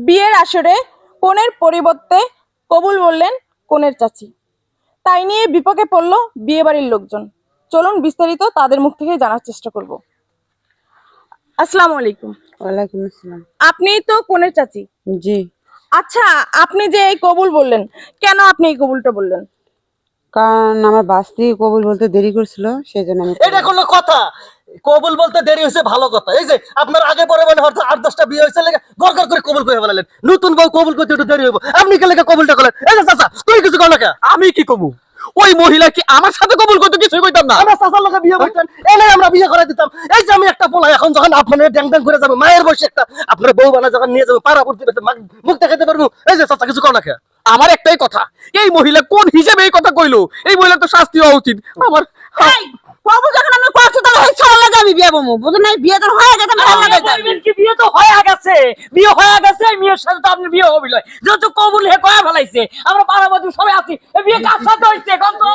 বিয়ের আসরে কনের পরিবর্তে কবুল বললেন কনের চাচি। তাই নিয়ে বিপাকে পড়ল বিয়ে বাড়ির লোকজন। চলুন বিস্তারিত তাদের মুখ থেকে জানার চেষ্টা করব। আসসালামু আলাইকুম। ওয়ালাইকুম আসসালাম। আপনি তো কনের চাচি? জি। আচ্ছা, আপনি যে এই কবুল বললেন, কেন আপনি এই কবুলটা বললেন? কারণ আমার বাস্তি কবুল বলতে দেরি করছিল, সেই জন্য আমি এটা কোনো কথা? কবুল বলতে দেরি হয়েছে ভালো কথা। এই যে আপনার আগে পরে মানে হয়তো 8-10টা বিয়ে হয়েছে লেগে গড় গড় করে কবুল করে ফেলালেন। নতুন বউ কবুল করতে একটু দেরি হইব, আপনি কে লেগে কবুলটা করলেন? এই যে চাচা, তুই কিছু কর না কে? আমি কি কমু? ওই মহিলা কি আমার সাথে কবুল করতে কিছুই কইতাম না? আমার চাচার লোকে বিয়ে করতেন, এনে আমরা বিয়ে করে দিতাম। এই যে আমি একটা পোলা এখন যখন আপনার ড্যাং ড্যাং করে যাবে মায়ের বয়সে একটা আপনার বউ বানা যখন নিয়ে যাবে পাড়া পড়তে মুখ দেখাতে পারবো। এই যে চাচা কিছু কর না কে? আমার একটাই কথা, এই মহিলা কোন হিসেবে এই কথা কইলো? এই মহিলা তো শাস্তি হওয়া উচিত। আমার কবুল যখন আমি করছি তাহলে এই ছাড়া লাগে আমি বিয়ে বমু, বুঝুন না? বিয়ে তো হয়ে গেছে, আমি ভালো লাগে যাই। কি বিয়ে তো হয়ে গেছে, বিয়ে হয়ে গেছে, এই মেয়ের সাথে তো আপনি বিয়ে হবিল, যেহেতু কবুল হে কয়া ফেলাইছে, আমরা পাড়াবাদী সবাই আছি। এই বিয়ে কার সাথে হইছে কোন তো?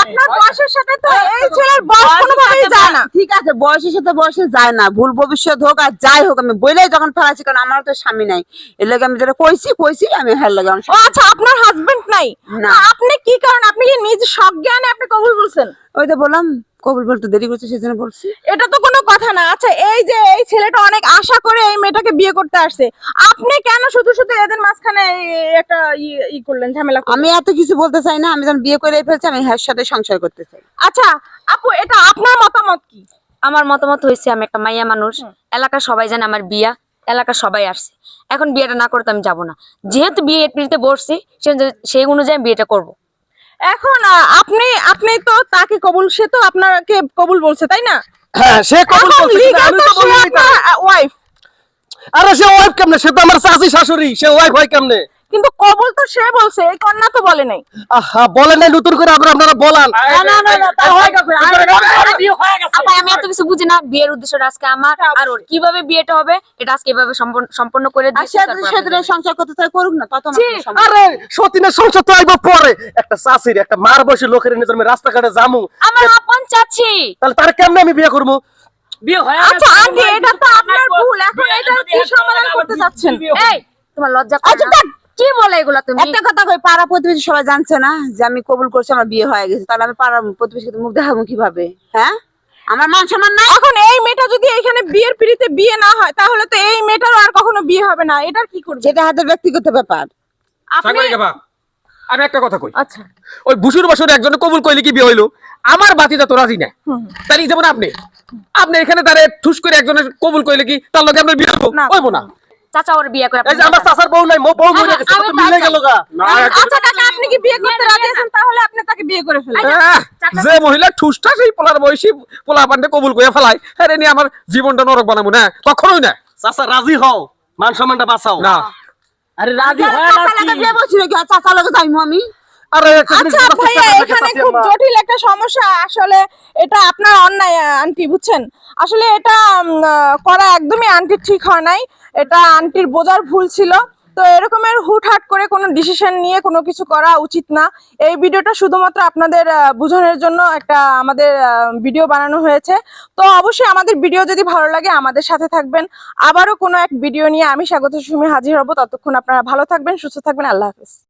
আপনার বয়সের সাথে তো এই ছেলের বয়স কোনোভাবেই যায় না। ঠিক আছে, বয়সের সাথে বয়সে যায় না, ভুল ভবিষ্যৎ হোক আর যাই হোক, আমি বইলেই যখন ফেলাইছি, কারণ আমার তো স্বামী নাই, এর লাগে আমি যেটা কইছি আমি হেল লাগে। ও আচ্ছা, আপনার হাজবেন্ড নাই? না। তা আপনি কি কারণ, আপনি কি নিজ সজ্ঞানে আপনি কবুল বলছেন? ওই তো বললাম কবুল বলতে দেরি করছে, সেই জন্য বলছি। এটা তো কোনো কথা না। আচ্ছা, এই যে এই ছেলেটা অনেক আশা করে এই মেয়েটাকে বিয়ে করতে আসছে, আপনি কেন শুধু শুধু এদের মাঝখানে একটা করলেন, ঝামেলা করলেন? আমি এত কিছু বলতে চাই না, আমি যখন বিয়ে করে ফেলছি আমি এর সাথে সংসার করতে চাই। আচ্ছা আপু, এটা আপনার মতামত কি? আমার মতামত হয়েছে, আমি একটা মাইয়া মানুষ, এলাকার সবাই জানে আমার বিয়া, এলাকার সবাই আসছে, এখন বিয়েটা না করতে আমি যাবো না। যেহেতু বিয়ে পিড়িতে বসছি, সেই অনুযায়ী বিয়েটা করব। এখন আপনি আপনি তো তাকে কবুল, সে তো আপনাকে কবুল বলছে, তাই না? হ্যাঁ, সে কবুল এখন বলছে, কিন্তু legal আমি তো তো সে বলিনি আপনার তারে। ওয়াইফ। আরে সে ওয়াইফ কেমনে? সে তো আমার চাচি শাশুড়ি, সে ওয়াইফ হয় কেমনে? কিন্তু কবুল তো সে বলছে, এই কন্যা তো বলে নাই। আহা, বলেন নাই নতুন করে আবার আপনারা বলান। না, তা হয়ে গেছে, বিয়ে হয়ে গেছে। আপা, আমি এত কিছু বুঝি না, বিয়ের উদ্দেশ্যটা আজকে আমার আর ওর কিভাবে বিয়েটা হবে এটা আজকে এভাবে সম্পন্ন করে আর দিচ্ছি। সে যদি সেদিনে সংসার করতে চাই করুক না, তত আমার কোনো সমস্যা আরে সতীনের সংসার তো আইব পরে। একটা চাচির একটা মার বয়সী লোকের নিয়ে আমি রাস্তাঘাটে যামু, আমার আপন চাচি, তাহলে তার কেমনে আমি বিয়ে করবো? বিয়ে হয়ে আচ্ছা আন্টি, এটা তো আপনার ভুল, এখন এটা কি সমাধান করতে চাচ্ছেন? এই তোমার লজ্জা করে না? কি বলে এগুলা তুমি? একটা কথা কই, পাড়া প্রতিবেশী সবাই জানছে না যে আমি কবুল করছি, আমার বিয়ে হয়ে গেছে, তাহলে আমি পাড়া প্রতিবেশীকে মুখ দেখাবো কিভাবে? হ্যাঁ, আমার মান সম্মান নাই? এখন এই মেয়েটা যদি এখানে বিয়ের পিড়িতে বিয়ে না হয়, তাহলে তো এই মেয়েটারও আর কখনো বিয়ে হবে না। এটার কি করবে? যেটা হাতের ব্যক্তিগত ব্যাপার। আপনি সাংবাদিক আপা, আমি একটা কথা কই। আচ্ছা, ওই বুসুর বছরে একজনে কবুল কইলে কি বিয়ে হইলো? আমার বাতিটা তো রাজি না। তাই যেমন আপনি এখানে তারে ঠুস করে একজনের কবুল কইলে কি তার লগে আপনার বিয়ে হইব? না। হইব না। চাচা ওর বিয়ে করে এই যে আমার চাচার বউ নাই, বউ মরে গেছে, আমি তো মিলে গেল গা। আচ্ছা কাকা, আপনি কি বিয়ে করতে রাজি আছেন? তাহলে আপনি তাকে বিয়ে করে ফেলেন। যে মহিলা ঠুসটা সেই পোলার বয়সী পোলা পান্ডে কবুল করে ফেলায়, আরে নিয়ে আমার জীবনটা নরক বানাবো না, কখনোই না। চাচা রাজি হও, মান সম্মানটা বাঁচাও। না, আরে রাজি হয়ে চাচা লাগে বিয়ে বলছি নাকি? আর চাচা লাগে যাইমু আমি? আরে একটা জিনিস আচ্ছা বুঝার ভাইয়া, চেষ্টা করেন এখানে চাচি খুব আম্মা। জটিল একটা সমস্যা। আসলে এটা আপনার অন্যায় আন্টি, বুঝছেন? আসলে এটা করা একদমই আন্টির ঠিক হয় নাই। এটা আন্টির বোঝার ভুল ছিল। তো এরকমের হুটহাট করে কোনো ডিসিশন নিয়ে কোনো কিছু করা উচিত না। এই ভিডিওটা শুধুমাত্র আপনাদের বোঝানোর জন্য একটা আমাদের ভিডিও বানানো হয়েছে। তো অবশ্যই আমাদের ভিডিও যদি ভালো লাগে আমাদের সাথে থাকবেন। আবারও কোনো এক ভিডিও নিয়ে আমি স্বাগত সুমি হাজির হব। ততক্ষণ আপনারা ভালো থাকবেন, সুস্থ থাকবেন। আল্লাহ হাফেজ।